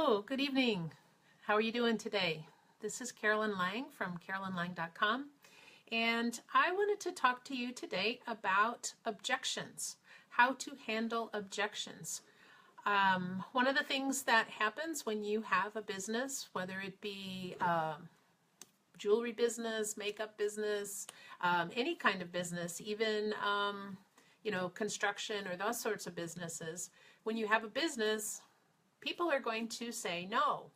Hello, good evening. How are you doing today? This is Carolyn Lang from carolynlang.com, and I wanted to talk to you today about objections, how to handle objections. One of the things that happens when you have a business, whether it be jewelry business, makeup business, any kind of business, even construction or those sorts of businesses, when you have a business, people are going to say no.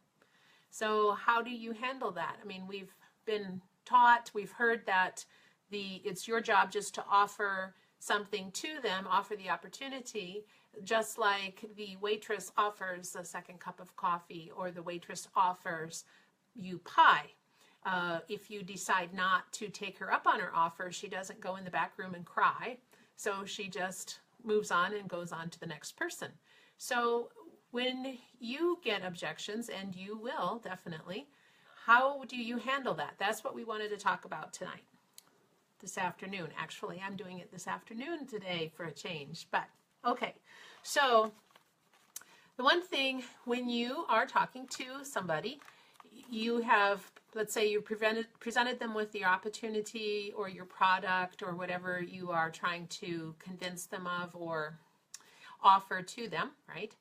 So how do you handle that? I mean, we've been taught, we've heard that it's your job just to offer something to them, offer the opportunity, just like the waitress offers a second cup of coffee or the waitress offers you pie. If you decide not to take her up on her offer, she doesn't go in the back room and cry. So she just moves on and goes on to the next person. So when you get objections, and you will definitely, how do you handle that? That's what we wanted to talk about tonight, this afternoon. Actually, I'm doing it this afternoon today for a change, but okay. So the one thing when you are talking to somebody, you have, let's say you presented them with the opportunity or your product or whatever you are trying to convince them of or offer to them, right?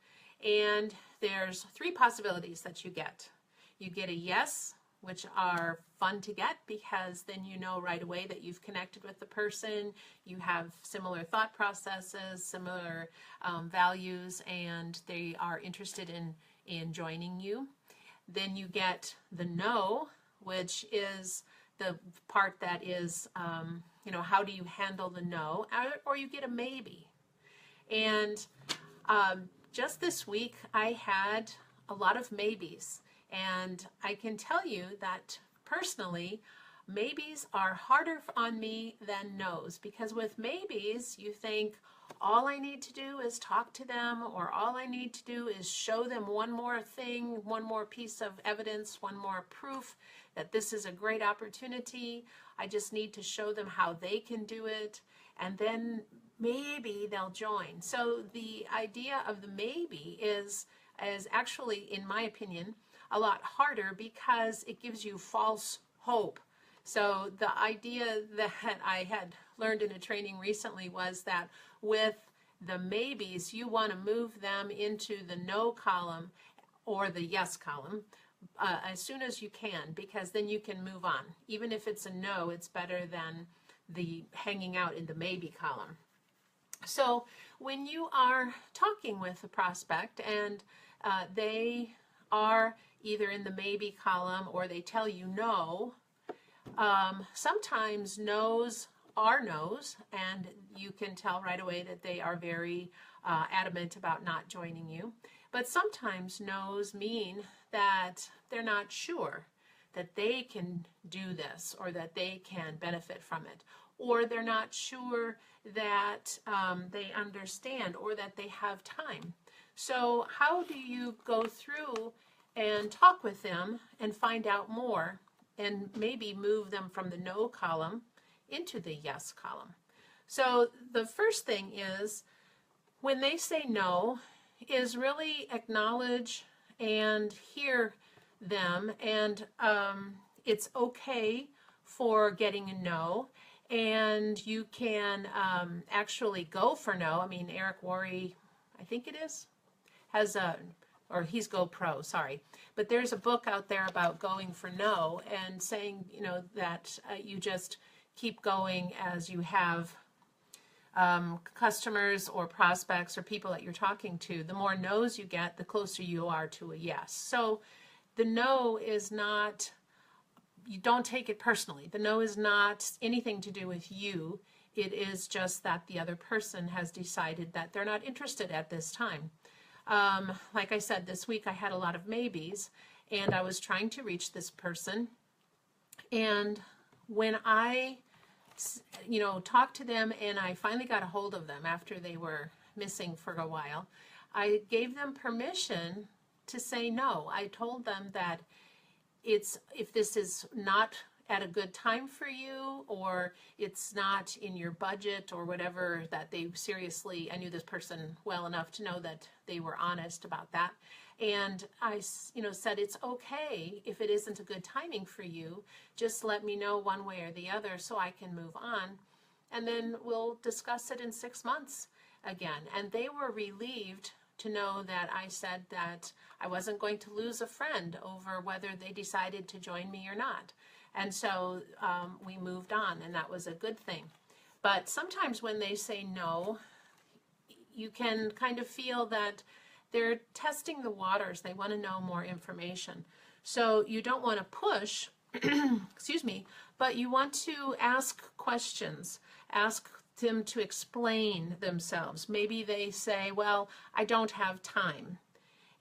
And there's three possibilities that you get. You get a yes, which are fun to get because then you know right away that you've connected with the person, you have similar thought processes, similar values, and they are interested in joining you. Then you get the no, which is the part that is, how do you handle the no? Or you get a maybe. And just this week, I had a lot of maybes, and I can tell you that personally, maybes are harder on me than no's, because with maybes, you think all I need to do is talk to them, or all I need to do is show them one more thing, one more piece of evidence, one more proof that this is a great opportunity. I just need to show them how they can do it, and then maybe they'll join. So the idea of the maybe is actually, in my opinion, a lot harder because it gives you false hope. So the idea that I had learned in a training recently was that with the maybes, you want to move them into the no column or the yes column as soon as you can, because then you can move on. Even if it's a no, it's better than the hanging out in the maybe column. So when you are talking with a prospect and they are either in the maybe column or they tell you no, sometimes no's are no's, and you can tell right away that they are very adamant about not joining you. But sometimes no's mean that they're not sure that they can do this or that they can benefit from it, or they're not sure that they understand or that they have time. So how do you go through and talk with them and find out more and maybe move them from the no column into the yes column? So the first thing is, when they say no, is really acknowledge and hear them, and it's okay for getting a no. And you can actually go for no. I mean, Eric Worre, I think it is, has or he's GoPro, sorry. But there's a book out there about going for no and saying, that you just keep going as you have customers or prospects or people that you're talking to. The more no's you get, the closer you are to a yes. So the no is not, you don't take it personally. The no is not anything to do with you. It is just that the other person has decided that they're not interested at this time. Like I said, this week I had a lot of maybes, and I was trying to reach this person. And when I, talked to them and I finally got a hold of them after they were missing for a while, I gave them permission to say no. I told them that if this is not at a good time for you, or it's not in your budget or whatever, that they seriously, I knew this person well enough to know that they were honest about that. And I, said, it's okay if it isn't a good timing for you. Just let me know one way or the other so I can move on. And then we'll discuss it in 6 months again. And they were relieved to know that I said that I wasn't going to lose a friend over whether they decided to join me or not. And so we moved on, and that was a good thing. But sometimes when they say no, you can kind of feel that they're testing the waters. They want to know more information. So you don't want to push, excuse me, but you want to ask questions. Ask them to explain themselves. Maybe they say, well, I don't have time.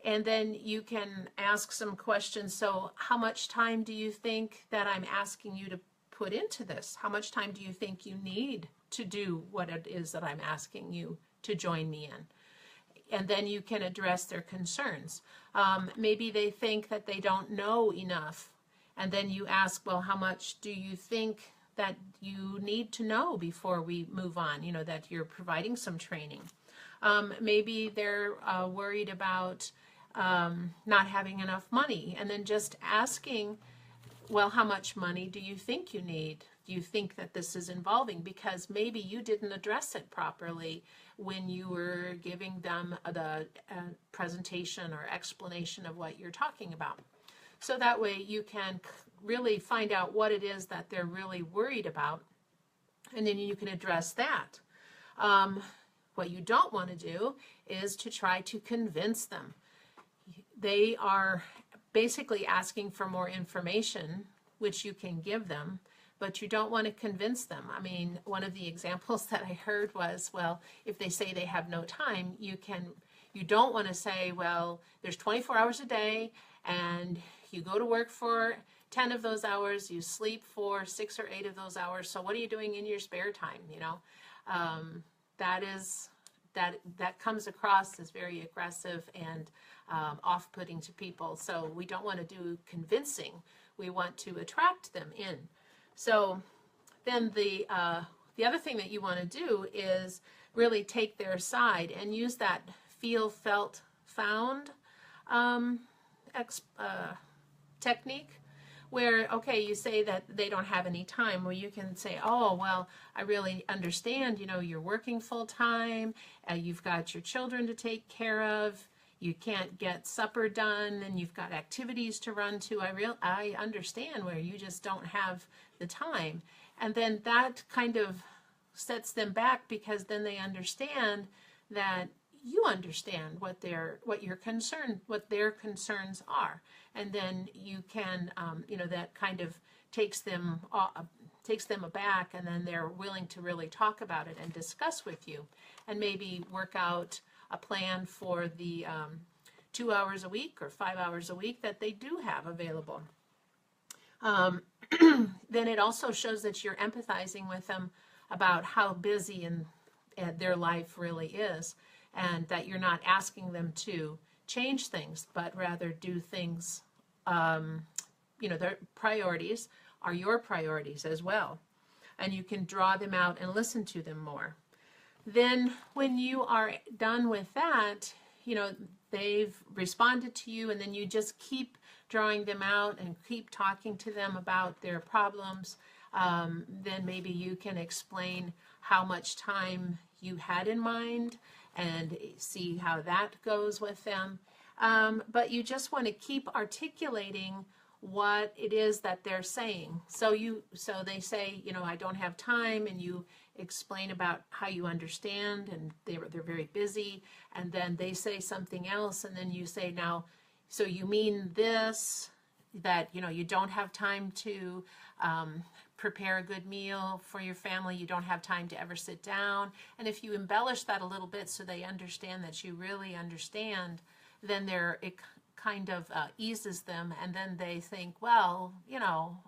And then you can ask some questions. So how much time do you think that I'm asking you to put into this? How much time do you think you need to do what it is that I'm asking you to join me in? And then you can address their concerns. Maybe they think that they don't know enough. And then you ask, well, how much do you think that you need to know before we move on, that you're providing some training. Maybe they're worried about not having enough money, and then just asking, well, how much money do you think you need? Do you think that this is involving? Because maybe you didn't address it properly when you were giving them the presentation or explanation of what you're talking about. So that way you can really find out what it is that they're really worried about, and then you can address that. What you don't want to do is to try to convince them. They are basically asking for more information, which you can give them, but you don't want to convince them. I mean, one of the examples that I heard was, well, if they say they have no time, you don't want to say, well, there's 24 hours a day, and you go to work for 10 of those hours, you sleep for 6 or 8 of those hours, so what are you doing in your spare time, that comes across as very aggressive and off-putting to people. So we don't want to do convincing. We want to attract them in. So then the other thing that you want to do is really take their side and use that feel, felt, found technique, where, okay, you say that they don't have any time. Well, you can say, oh, well, I really understand, you're working full time, you've got your children to take care of, you can't get supper done, and you've got activities to run to. I understand where you just don't have the time. And then that kind of sets them back, because then they understand that you understand what their concerns are, and then you can, that kind of takes them aback, and then they're willing to really talk about it and discuss with you, and maybe work out a plan for the 2 hours a week or 5 hours a week that they do have available. Then it also shows that you're empathizing with them about how busy and their life really is, and that you're not asking them to change things, but rather do things, their priorities are your priorities as well. And you can draw them out and listen to them more. Then when you are done with that, they've responded to you, and then you just keep drawing them out and keep talking to them about their problems. Then maybe you can explain how much time you had in mind and see how that goes with them. But you just want to keep articulating what it is that they're saying. So they say, I don't have time, and you explain about how you understand, and they're very busy, and then they say something else, and then you say, now, so you mean this, that you don't have time to prepare a good meal for your family, you don't have time to ever sit down. And if you embellish that a little bit so they understand that you really understand, then it kind of eases them, and then they think, well,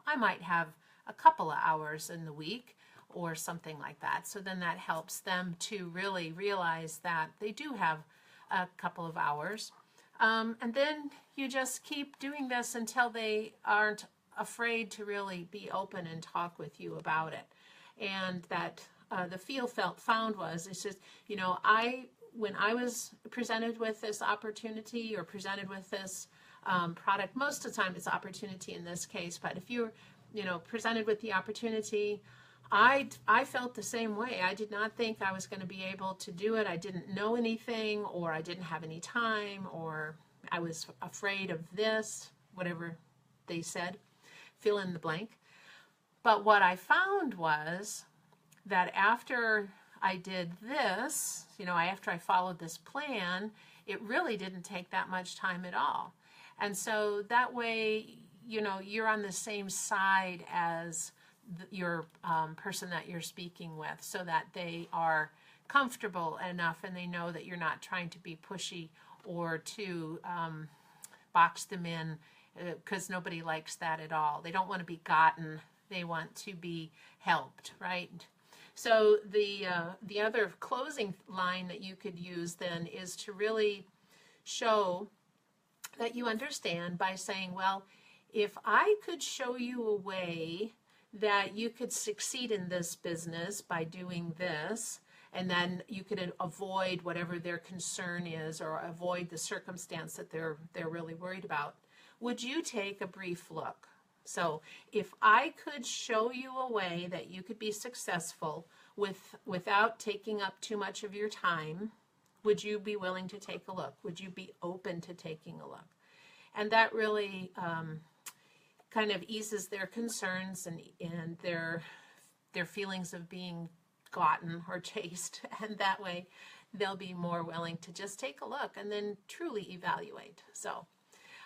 I might have a couple of hours in the week or something like that. So then that helps them to really realize that they do have a couple of hours. And then you just keep doing this until they aren't afraid to really be open and talk with you about it. And that the feel felt found was, it's just, you know, when I was presented with this opportunity or presented with this product, most of the time it's opportunity in this case, but if you're, you know, presented with the opportunity, I felt the same way. I did not think I was going to be able to do it. I didn't know anything, or I didn't have any time, or I was afraid of this, whatever they said, fill in the blank. But what I found was that after I did this, you know, after I followed this plan, it really didn't take that much time at all. And so that way, you know, you're on the same side as your person that you're speaking with, so that they are comfortable enough and they know that you're not trying to be pushy or to box them in, because nobody likes that at all. They don't want to be gotten. They want to be helped, right? So the other closing line that you could use then is to really show that you understand by saying, well, if I could show you a way that you could succeed in this business by doing this, and then you could avoid whatever their concern is or avoid the circumstance that they're really worried about, would you take a brief look? So if I could show you a way that you could be successful without taking up too much of your time, would you be willing to take a look? Would you be open to taking a look? And that really kind of eases their concerns and their feelings of being gotten or chased, and that way they'll be more willing to just take a look and then truly evaluate. So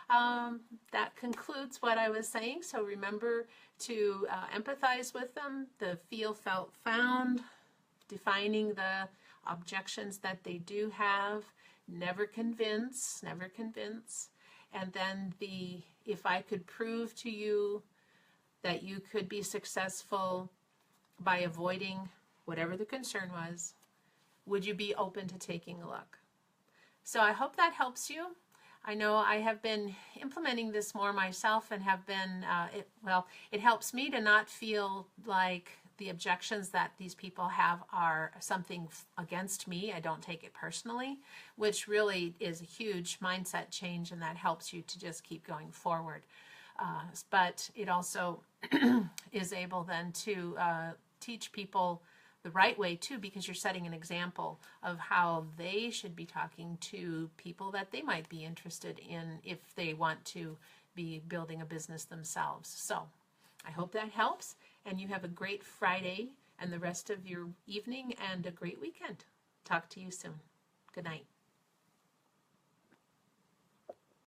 that concludes what I was saying. So remember to empathize with them, the feel, felt, found, defining the objections that they do have, never convince, and then the, if I could prove to you that you could be successful by avoiding whatever the concern was, would you be open to taking a look? So I hope that helps you. I know I have been implementing this more myself and have been, it helps me to not feel like the objections that these people have are something against me. I don't take it personally, which really is a huge mindset change, and that helps you to just keep going forward. But it also is able then to teach people the right way too, because you're setting an example of how they should be talking to people that they might be interested in if they want to be building a business themselves. So I hope that helps, and you have a great Friday and the rest of your evening and a great weekend. Talk to you soon. Good night.